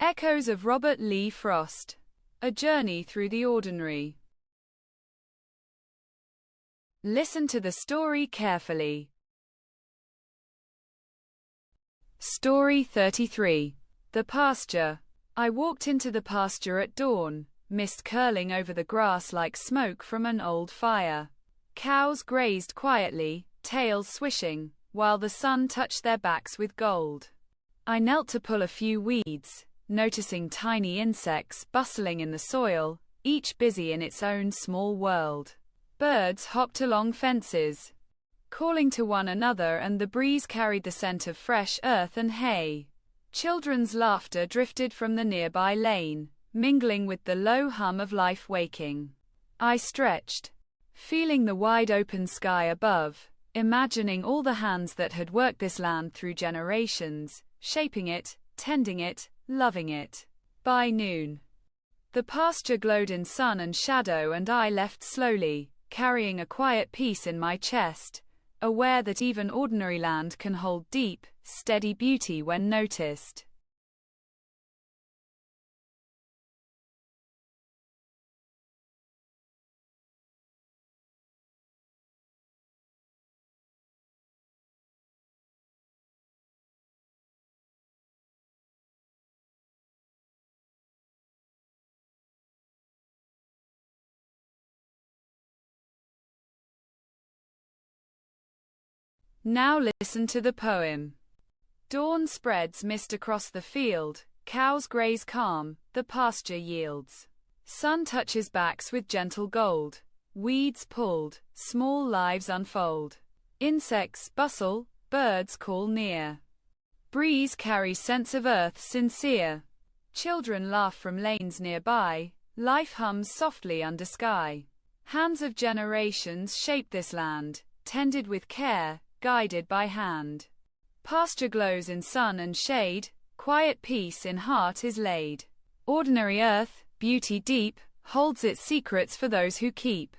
Echoes of Robert Lee Frost. A Journey Through the Ordinary. Listen to the story carefully. Story 33. The Pasture. I walked into the pasture at dawn, mist curling over the grass like smoke from an old fire. Cows grazed quietly, tails swishing, while the sun touched their backs with gold. I knelt to pull a few weeds, noticing tiny insects bustling in the soil, each busy in its own small world. Birds hopped along fences, calling to one another, and the breeze carried the scent of fresh earth and hay. Children's laughter drifted from the nearby lane, mingling with the low hum of life waking. I stretched, feeling the wide open sky above, imagining all the hands that had worked this land through generations, shaping it, tending it, loving it. By noon, the pasture glowed in sun and shadow, and I left slowly, carrying a quiet peace in my chest, aware that even ordinary land can hold deep, steady beauty when noticed. Now listen to the poem. Dawn spreads mist across the field, cows graze calm, the pasture yields. Sun touches backs with gentle gold, weeds pulled, small lives unfold. Insects bustle, birds call near. Breeze carries scents of earth sincere. Children laugh from lanes nearby, life hums softly under sky. Hands of generations shape this land, tended with care, guided by hand. Pasture glows in sun and shade, quiet peace in heart is laid. Ordinary earth, beauty deep, holds its secrets for those who keep.